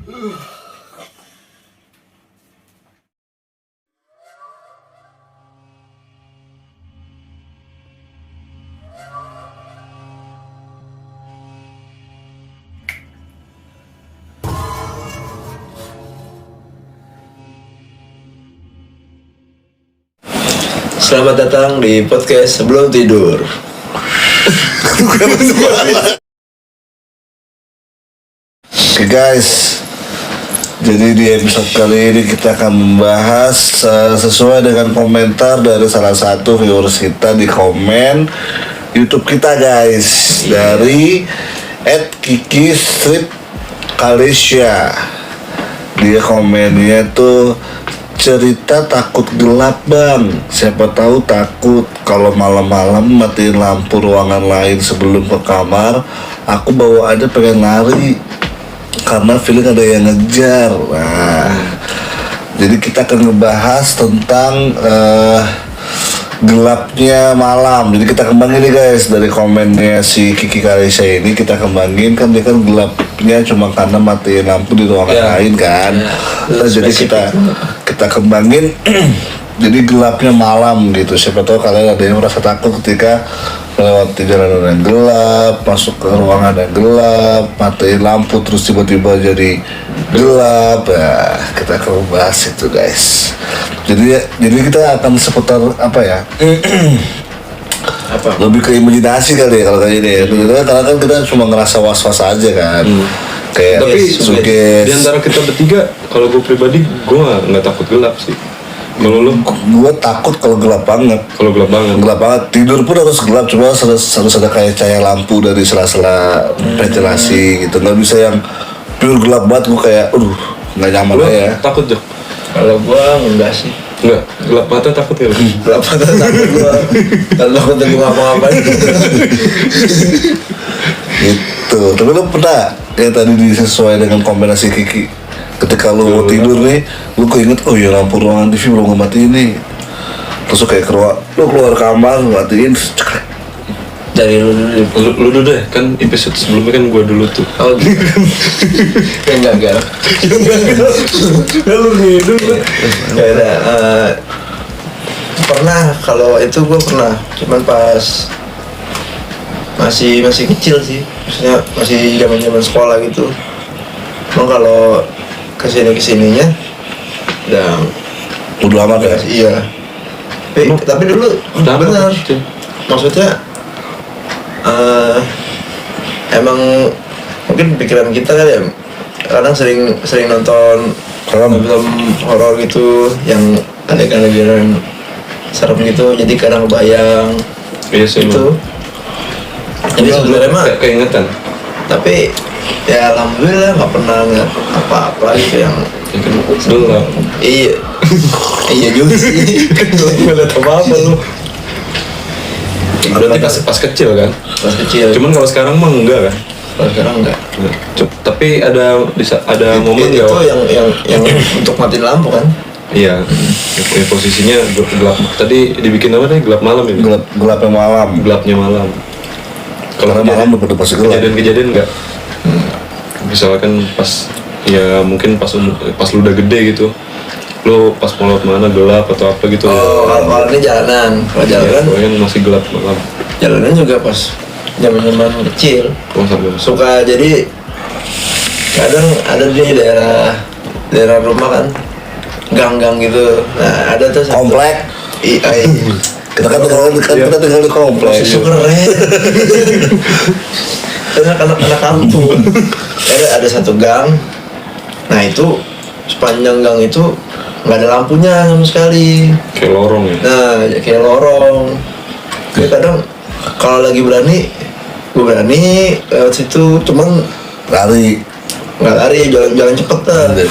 Selamat datang di podcast Sebelum Tidur. Oke guys, jadi di episode kali ini kita akan membahas sesuai dengan komentar dari salah satu viewers kita di komen YouTube kita guys, dari @kiki_kalisya. Dia komennya tuh, cerita takut gelap bang, siapa tahu takut kalau malam-malam matiin lampu ruangan lain sebelum ke kamar. Aku bawa aja pengen lari karena feeling ada yang ngejar. Nah, jadi kita akan ngebahas tentang gelapnya malam. Jadi kita kembangin nih guys, dari komennya si Kiki Karisa ini kita kembangin, kan dia kan gelapnya cuma karena matiin lampu di ruangan lain kan. Nah, jadi kita kembangin jadi gelapnya malam gitu. Siapa tahu kalian ada yang merasa takut ketika melewati jalan yang gelap, masuk ke ruangan yang gelap, matiin lampu terus tiba-tiba jadi gelap. Ya, kita akan membahas itu guys. Jadi kita akan seputar apa ya? Apa? Lebih ke imajinasi kali ya kalau kayak ini ya. Karena kan kita cuma ngerasa was-was aja kan. Kayak Tapi suges. di antara kita bertiga, kalau gue pribadi, gue nggak takut gelap sih. Kalau lo? Gue takut kalau gelap banget. Kalau gelap banget. Gelap banget. Tidur pun harus gelap, cuma harus ada kayak cahaya lampu dari sela-sela ventilasi gitu. Nggak bisa yang pure gelap banget. Gue kayak, nggak nyaman Lo aja. takut Jok? Kalau gua enggak sih. Enggak, gelap mata takut ya? Gelap mata takut gua. Kalau takut gua ngapa-ngapain. Gitu. Tapi lo pernah kayak tadi disesuai dengan kombinasi Kiki, ketika lo mau tidur nih, lo keinget, oh iya lampu ruangan TV belum ngematiin nih. Terus lo kayak keluar kamar, matiin, cekrek. Dari lu dulu. Lu dulu deh, kan episode sebelumnya kan gue dulu tuh. Oh gitu. Enggak. Lu nih dulu. Ya udah, pernah, kalau itu gua pernah, cuman pas masih kecil sih, maksudnya masih zaman sekolah gitu. Emang kalau kesininya Udah amat ya? iya. Tapi dulu benar, maksudnya emang mungkin pikiran kita kan ya, kadang sering nonton film horor gitu yang adegan-adegan serem gitu, jadi kadang kebayang. Iya sih Gitu. Jadi sebenarnya mah keingetan. tapi ya alhamdulillah nggak pernah ngeliat apa-apa gitu yang Gelap. iya juga sih. Nggak liat apa-apa lu. Berarti pas kecil kan? Pas kecil. Cuman kalau sekarang mah enggak kan? Kalau sekarang enggak. Tapi ada momen itu nggak? yang untuk matiin lampu kan. Iya, posisinya gelap. Tadi dibikin apa nih? Gelap malam ini. Gelapnya malam. Gelapnya malam. Kalau malam udah pasti gelap. Kejadian nggak? Misalkan mungkin pas lu udah gede gitu, lu pas mau lewat mana gelap atau apa gitu. Kalau ini jalanan, kalau jalanan kan masih gelap malam. jalanan juga pas zaman kecil suka, jadi kadang ada di daerah rumah kan gang-gang gitu. Nah ada tuh satu Komplek. Kita tinggal di komplek. itu keren. Anak kampung. Ada satu gang. Nah itu sepanjang gang itu nggak ada lampunya sama sekali. Kayak lorong ya. Nah kayak lorong. Jadi kadang kalau lagi gue berani lewat situ, cuman nggak lari, jalan cepet lah. Ya,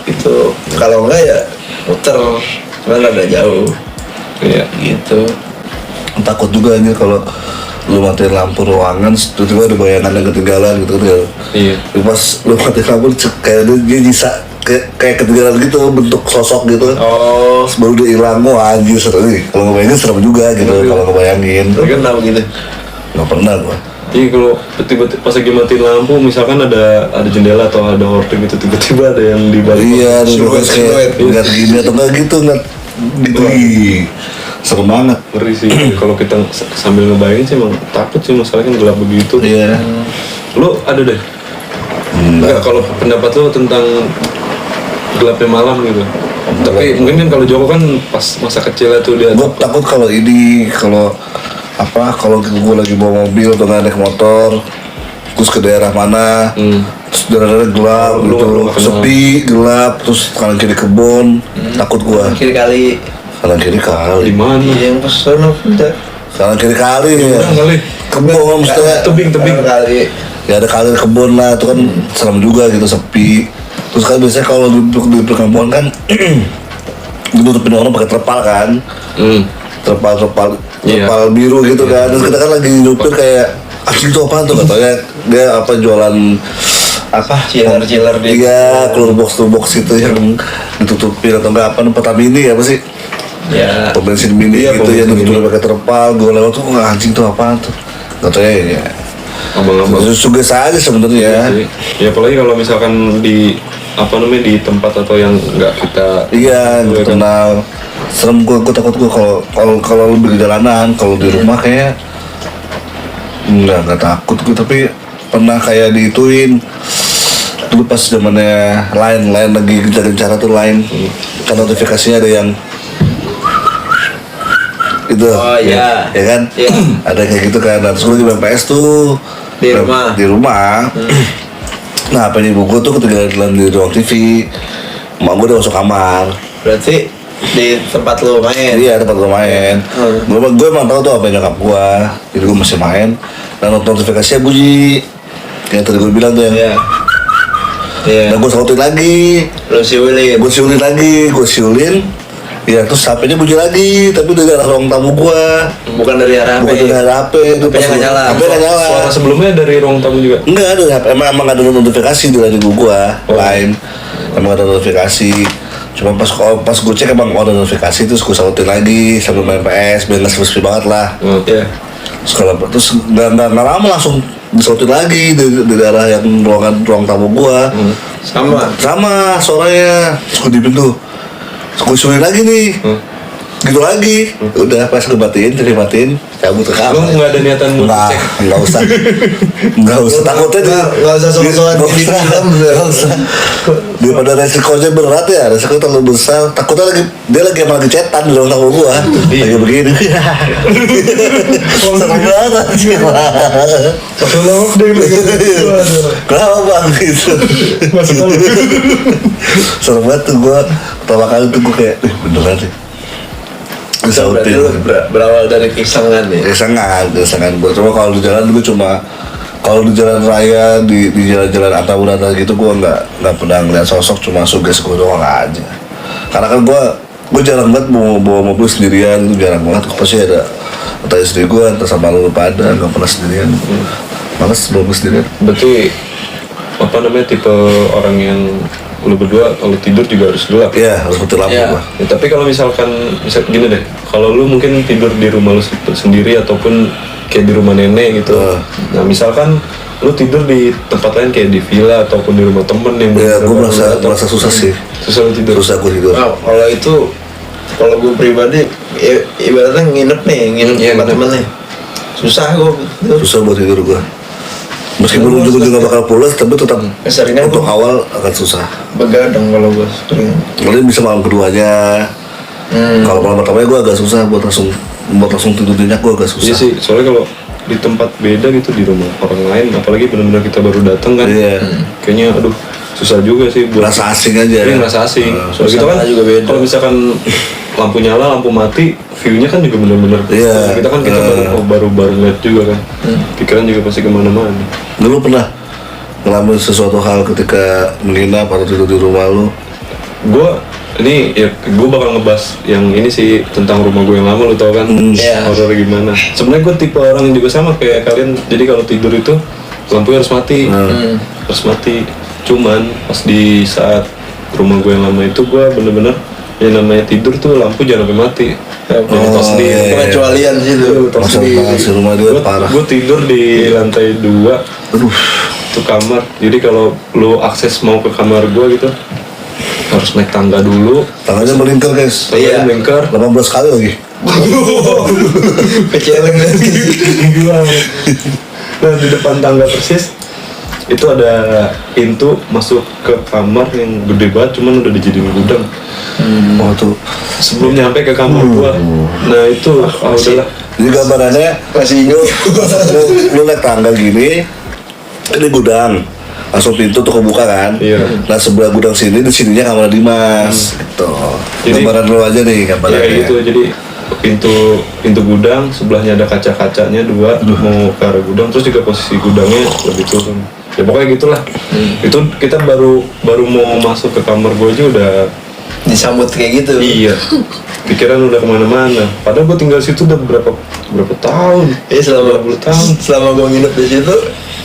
itu kalau enggak ya muter, cuman ada jauh. Iya. Gitu. Takut juga aja kalau lu matiin lampu ruangan, tiba-tiba ada bayangan yang ketinggalan gitu kan. Iya. Pas lu matiin lampu kayak dia bisa kayak ketinggalan gitu, bentuk sosok gitu. Oh, Baru dia hilang, wah anjir serem nih. Kalau ngebayangin serem juga gitu kalau ngebayangin. lu kenal gitu? Nggak pernah gua. Iya, kalau tiba-tiba pas lagi matiin lampu, misalkan ada jendela atau ada hording gitu, tiba-tiba ada yang di balik. Iya, dulu kan Siluet. kayak ngeliat gini atau enggak gitu, ngeliat gitu. Ih, serem banget. Ngeri sih. Kalau kita sambil ngebayangin sih emang takut sih, masalahnya gelap begitu. Iya. Lo ada deh? Enggak, kalau pendapat lo tentang gelapnya malam gitu. Tapi mungkin kan kalau Joko kan pas masa kecilnya tuh dia Gue takut kalau gue lagi bawa mobil atau nggak naik motor, terus ke daerah mana, terus daerah gelap Lu gitu, nggak kenal. sepi, gelap, terus kanan kiri kebun, takut gue. Kiri kali. Kanan kiri di kali, mana? Yang pesona udah. kanan kiri kali ya. Orang kali. Kebun maksudnya. Tebing. Kali. Ya ada kali kebun lah, itu kan serem juga gitu, sepi. Terus kan biasanya kalau duduk di perkampungan kan ditutupin orang pakai terpal kan, terpal Iya. biru gitu kan. Terus kita kan lagi nyupir kayak anjing tuh apaan tuh, katanya dia apa jualan apa Chiller dia. iya, keluar box itu yang ditutupin atau enggak apa namanya mini apa sih, Ya. pom bensin mini Iya, gitu pom yang bensin ditutupin mini. pakai terpal. Gue lewat tuh nggak anjing tuh apaan tuh, katanya ya Abang-abang. suges aja sebenarnya. Ya apalagi kalau misalkan di di tempat atau yang nggak kita Iya, Iya gue kan? kenal. Serem gue takut gue kalau lebih di jalanan, kalau di rumah kayak nggak takut gue, tapi pernah kayak diituin dulu pas zamannya lain lagi gencar-gencar tuh lain, kan notifikasinya ada yang itu, Oh, iya. ya kan, Iya. ada kayak gitu kan. Nah, terus gue lagi main PS tuh Di rumah. Nah, apa ini ibu gue tuh ketinggalan di ruang TV, mak gue udah masuk kamar. Berarti di tempat lu main. Iya, tempat gue main. Gue emang tahu tuh apa nyokap gue, jadi gue masih main. Dan notifikasinya bunyi, yang tadi gue bilang tuh yang. Iya. Iya. Dan gue sautin lagi, Lu siulin. gue siulin. Ya terus HP-nya bunyi lagi, tapi dari arah ruang tamu gue, Bukan dari arah bukan dari arah HP. Itu HP-nya nggak nyala. HP nggak nyala. suara sebelumnya dari ruang tamu juga. Enggak ada HP, emang ada notifikasi di radio gue lain, emang ada notifikasi. Cuma pas gue cek emang ada notifikasi, terus gue sautin lagi sambil main PS biar nggak sepi banget lah. Iya. Terus nggak lama langsung disautin lagi dari arah yang ruang tamu gue. Sama. Suaranya, terus gue di pintu, terus gue suruhin lagi nih, gitu lagi. Udah pas gue matiin, cabut ke Lo kamar. nggak ada niatan buat Nah, cek? nggak usah takutnya Nggak usah sok-sokan nggak di usah. film. Nggak usah. Daripada resikonya berat ya, resiko terlalu besar. Takutnya dia emang lagi cetan di ruang tamu gua, lagi begini. Serem banget sih. Masuk lawak deh lu. Kenapa bang gitu? Masuk lawak. Serem banget tuh gua. Pertama kali tuh gua kayak, beneran sih. Berarti Sautin. lu berawal dari kisangan ya. Kesangan gue. Cuma kalau di jalan gue kalau di jalan raya di jalan-jalan Atta gitu gue nggak pernah ngeliat sosok, cuma suges gue doang aja. Karena kan gue jarang banget bawa mobil sendirian, itu jarang banget. Pasti ada entah istri gue, entah sama lu pada, nggak pernah sendirian. Males bawa mobil sendirian. Berarti tipe orang yang lu berdua kalau tidur juga harus gelap. Iya, harus mati lampu Iya. gua. Ya, tapi kalau misalkan gini deh, kalau lu mungkin tidur di rumah lu sendiri ataupun kayak di rumah nenek gitu. Nah misalkan lu tidur di tempat lain kayak di villa ataupun di rumah temen yang Ya, gue bener-bener merasa susah sih. susah lu tidur. Susah gue tidur. Nah, kalau gue pribadi ibaratnya nginep Iya, tempat nginep. temen nih. Susah gue tidur. Susah buat tidur gue. Meskipun ujung-ujungnya bakal pulas, tapi tetap Keseringan untuk gua awal akan susah. begadang kalau gue sering. Mungkin bisa malam keduanya. Kalau malam pertamanya gue agak susah buat langsung tidur nyenyak, gue agak Iya susah. sih, soalnya kalau di tempat beda gitu di rumah orang lain, apalagi benar-benar kita baru datang kan, Iya. kayaknya aduh susah juga sih buat Rasa asing aja. Iya, ngerasa asing. Soalnya gitu kan, suasana juga beda. kalau misalkan lampu nyala, lampu mati, view-nya kan juga benar-benar. Iya. Kita baru lihat juga kan. Pikiran juga pasti kemana-mana. Lu pernah ngalamin sesuatu hal ketika menginap atau tidur di rumah lu? Gue bakal ngebahas yang ini sih tentang rumah gue yang lama, lu tau kan? Iya. Horor gimana. Sebenarnya gue tipe orang yang juga sama kayak kalian. Jadi kalau tidur itu lampunya harus mati, harus mati. Cuman pas di saat rumah gue yang lama itu gue bener-bener yang namanya tidur tuh lampu jangan sampai mati. Jadi tahu sendiri. iya. Pengecualian sih itu. Tahu Masuk sendiri. banget sih rumah dia parah. Gue tidur di lantai 2 Aduh, itu kamar. Jadi kalau lu akses mau ke kamar gue gitu harus naik tangga dulu. tangannya melingkar guys. Tangannya melingkar. 18 kali lagi. Peceleng lagi. Nah di depan tangga persis itu ada pintu masuk ke kamar yang gede banget, cuman udah dijadiin gudang. Oh tuh. Sebelum nyampe ke kamar gua, nah itu udahlah. Jadi gambarannya Masih ingat. lu naik tangga gini, ini gudang. Langsung pintu tuh kebuka kan. Iya. Nah sebelah gudang sini, di sininya kamar Dimas. Gitu. Jadi- Gambaran lu aja nih Ya gambarannya. gitu, jadi pintu gudang sebelahnya ada kaca-kacanya 2 mau ke arah gudang, terus juga posisi gudangnya lebih turun. Ya pokoknya gitulah. Itu kita baru mau masuk ke kamar gua aja udah Disambut kayak gitu. iya. Pikiran udah kemana-mana. Padahal gua tinggal situ udah berapa tahun? Iya selama 20 tahun. selama gue nginep di situ,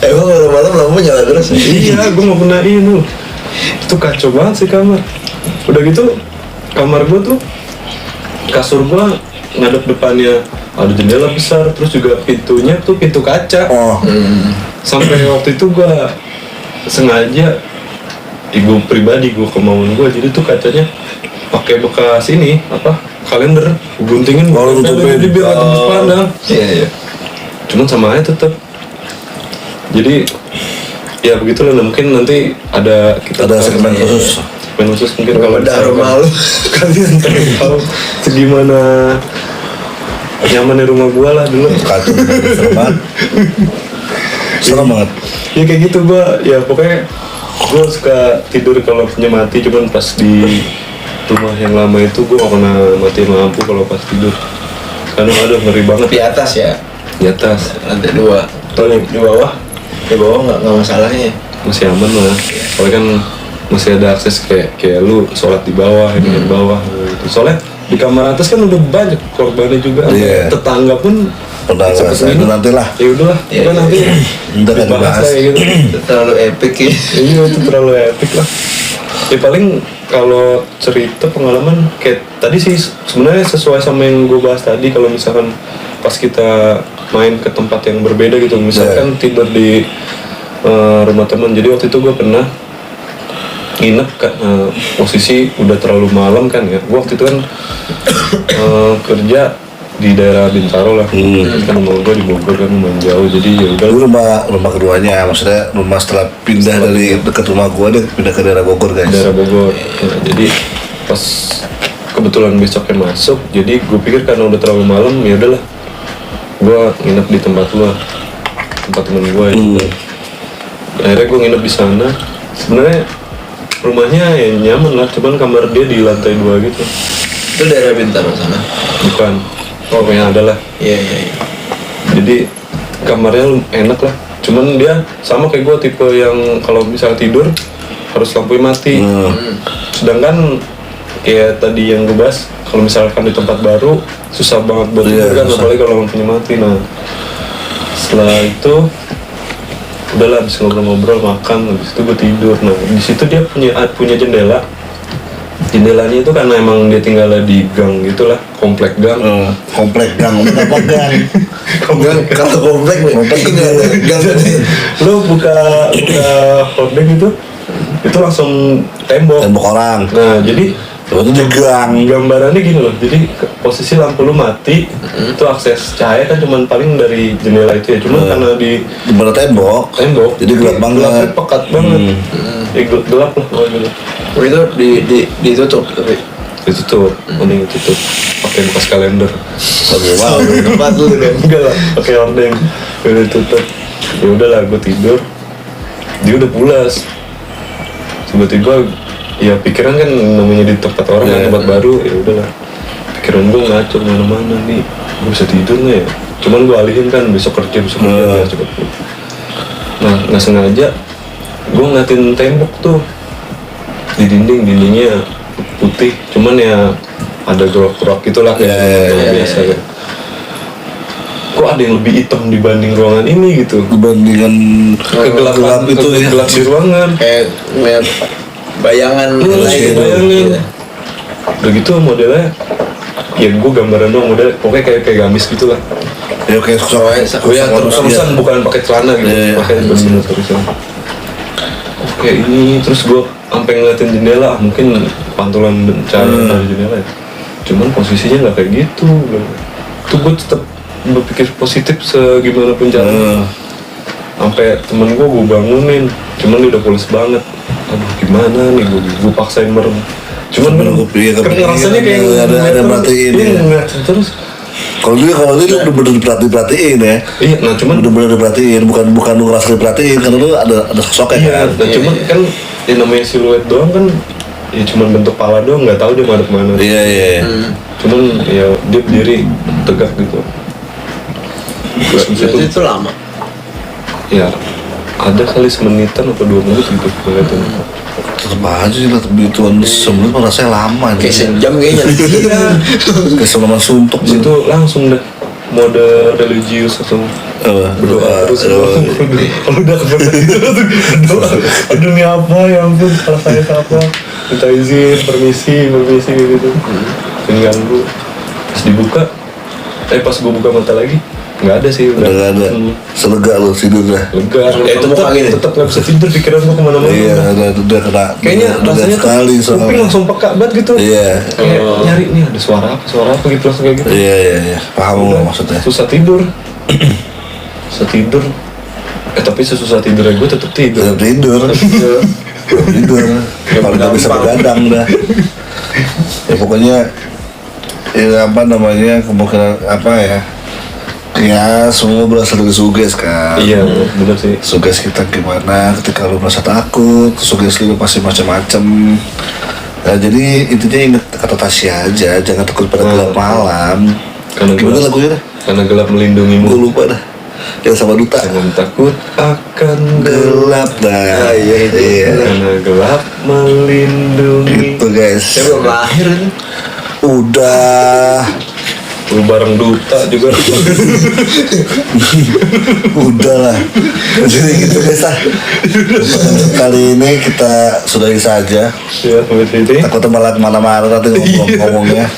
emang malam-malam lampu nyala terus. Iya, gue mau pernah ini. Itu kacau banget sih kamar. Udah gitu, kamar gue tuh kasur gue ngadep depannya ada jendela besar, terus juga pintunya tuh pintu kaca. Oh, Sampai waktu itu gue sengaja, gue pribadi gue kemauan gue, jadi tuh kacanya pakai bekas ini apa kalender, guntingin Oh, gue tutupin. jadi biar nggak tembus pandang. Iya iya. Cuman sama aja tetep. Jadi ya begitulah, mungkin nanti ada kita ada segmen khusus. segmen khusus mungkin kalau Bedah misalkan rumah lu. kalian pengen tahu segimana nyaman di rumah gua lah dulu. Kacau, serem banget. Serem banget. Ya kayak gitu gua, ya pokoknya gua suka tidur kalau punya mati, cuman pas di rumah yang lama itu gua gak pernah matiin lampu kalau pas tidur. Karena aduh ngeri banget Di atas ya, di atas. lantai 2. Kalau di bawah, nggak masalahnya. Masih aman lah, soalnya kan masih ada akses kayak lu sholat di bawah, ini di bawah gitu. Soalnya di kamar atas kan udah banyak korbannya juga. Iya. Tetangga pun Pernah sampai ngerasain segini. itu nanti lah. Ya udahlah, Iya, kan iya, nanti Ntar kan dibahas dibahas. kayak gitu. Itu terlalu epic ya. Iya itu terlalu epic lah. Ya paling kalau cerita pengalaman kayak tadi sih sebenarnya sesuai sama yang gue bahas tadi, kalau misalkan pas kita main ke tempat yang berbeda gitu, misalkan tidur di rumah teman. Jadi waktu itu gue pernah nginep kan, posisi udah terlalu malam kan ya. Gue waktu itu kan kerja di daerah Bintaro lah. Kan rumah gue di Bogor kan, lumayan jauh. Jadi ya udah Itu rumah keduanya, maksudnya rumah setelah pindah dari dekat rumah gua dia pindah ke daerah Bogor guys. daerah Bogor. Nah, jadi pas kebetulan besoknya masuk, jadi gue pikir karena udah terlalu malam ya udahlah, gue nginep di tempat lu, tempat temen gue gitu. Akhirnya gue nginep di sana. Sebenarnya rumahnya ya nyaman lah, cuman kamar dia di lantai 2 gitu. Itu daerah Bintaro sana. Bukan, pokoknya ada lah. Iya iya iya. Jadi kamarnya enak lah, cuman dia sama kayak gue, tipe yang kalau misalnya tidur harus lampunya mati. Sedangkan kayak tadi yang gue bahas, kalau misalkan di tempat baru susah banget buat Iya, tidur kan, susah. apalagi kalau lampunya mati. Nah setelah itu udahlah, habis ngobrol-ngobrol makan, habis itu gue tidur. Nah di situ dia punya jendela. Jendelanya itu karena emang dia tinggal di gang gitulah, komplek gang. Komplek gang, apa gang? Gang, kalau komplek nih, ini ada gang nih. Lo buka hordeng itu langsung tembok. Tembok orang. Nah jadi Itu di gang. gambarannya gini loh, jadi posisi lampu lu mati, itu akses cahaya kan cuman paling dari jendela itu ya, cuman karena di Di mana tembok? tembok Jadi gelap banget. gelapnya pekat banget. Ya gelap lah pokoknya gitu. Oh, itu ditutup tapi. Ditutup, mending ditutup pakai bekas kalender. Oke, wow. Tempat lu kan. Enggak lah, pakai hordeng. Udah ditutup. Ya udahlah, gue tidur. Dia udah pulas. Tiba-tiba, ya pikiran kan namanya di tempat orang, kan tempat baru, ya udahlah. Pikiran gue ngacur mana-mana nih. Gue bisa tidur nggak ya? Cuman gue alihin kan, besok kerja ya, cepet. Nah, nggak sengaja, gue ngeliatin tembok tuh di dindingnya putih, cuman ya ada gerak-gerak gitulah kayak biasa kan. Kok ada yang lebih hitam dibanding ruangan ini gitu? Dibandingkan Kegelapan itu ya. gelap di ruangan. Kayak ngeliat bayangan Iya, lain gitu. bayangan. Udah gitu modelnya ya gue gambaran doang model pokoknya kayak gamis gitu lah. Ya kayak Terusan bukan pakai celana gitu, pakai bener terusan. Oke ini terus gue sampai ngeliatin jendela, mungkin pantulan cahaya dari jendela ya. Cuman posisinya nggak kayak gitu. Tuh gue tetap berpikir positif segimanapun caranya. Sampai temen gue bangunin, cuman dia udah polos banget. Aduh gimana nih gue paksain merem. Cuman kan rasanya kayak ada merhatiin ya. Terus kalau dia udah bener diperhatiin ya. Iya, nah cuman udah bener diperhatiin, bukan lu ngerasa diperhatiin karena lu ada sosoknya kan. Nah cuman kan yang namanya siluet doang kan ya cuman bentuk pala doang, nggak tahu dia madep mana. Iya. Cuman ya dia berdiri tegak gitu. Berarti itu lama. Ya ada kali semenitan atau 2 menit gitu kelihatan. Tetep aja sih lah, begituan semenit rasanya lama nih. Kayak sejam kayaknya. Kayak selama suntuk Di situ langsung deh mode religius atau berdoa terus. Kalau udah kebetulan itu langsung berdoa. Aduh ini apa ya ampun, salah saya apa? Minta izin, permisi gitu. Jangan ganggu. Pas dibuka, pas gue buka mata lagi, nggak ada sih. Udah nggak ada. Selega lo tidur dah. Lega. Tetap nggak bisa tidur, pikiran gue kemana-mana. Iya, udah kena. Kayaknya rasanya sekali kuping langsung peka banget gitu. Iya. Kayak nyari nih ada suara apa gitu langsung kayak gitu. Iya. Paham lo maksudnya. Susah tidur. Tapi sesusah tidurnya gue tetap tidur. Tidur. Kalau nggak bisa begadang dah. Ya pokoknya ya apa namanya kemungkinan apa ya? Ya semua berasal dari suges kan. Iya benar sih. Suges kita gimana ketika lu merasa takut, suges lu pasti macam-macam. Nah, jadi intinya inget kata Tasya aja, jangan takut pada gelap malam. Karena gimana gelap, lagunya dah? Karena gelap melindungimu. Gue lupa dah. Yang sama Duta. Jangan takut akan Gelap dah. Iya. Karena gelap melindungi. Itu guys. Saya belum lahir ini. Udah. Lu bareng Duta juga. Udah lah. Jadi gitu guys lah. Kali ini kita sudahi saja. Ya seperti ini. Takutnya malah kemana-mana nanti ngomongnya.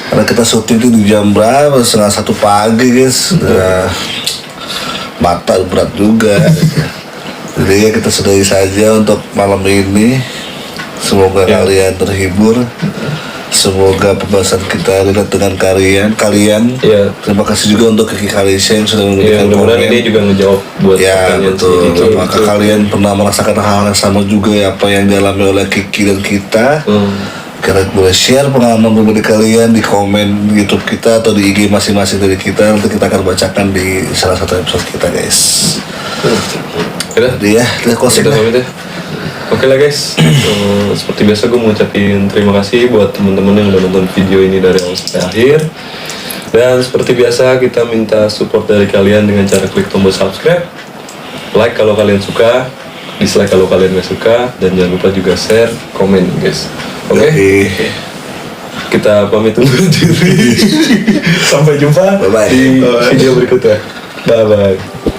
Karena kita syuting itu di jam berapa? 1:30 pagi guys. Udah mata berat juga. Jadi ya kita sudahi saja untuk malam ini. Semoga kalian terhibur. Semoga pembahasan kita relate dengan kalian. Iya. Terima kasih juga untuk Kiki Kalisha yang sudah memberikan mudah-mudahan dia juga ngejawab buat ya pertanyaan betul. si Kiki. Maka kalian pernah merasakan hal yang sama juga ya apa yang dialami oleh Kiki dan kita. Kalian boleh share pengalaman pribadi kalian di komen YouTube kita atau di IG masing-masing dari kita. Nanti kita akan bacakan di salah satu episode kita guys. Jadi ya, kita closing Kita lah. pamit ya. Oke lah guys, seperti biasa gue mau ucapin terima kasih buat teman-teman yang udah nonton video ini dari awal sampai akhir. Dan seperti biasa kita minta support dari kalian dengan cara klik tombol subscribe, like kalau kalian suka, dislike kalau kalian gak suka, dan jangan lupa juga share, komen guys. Oke? Kita pamit undur diri. Sampai jumpa Bye-bye. di video berikutnya. Bye bye.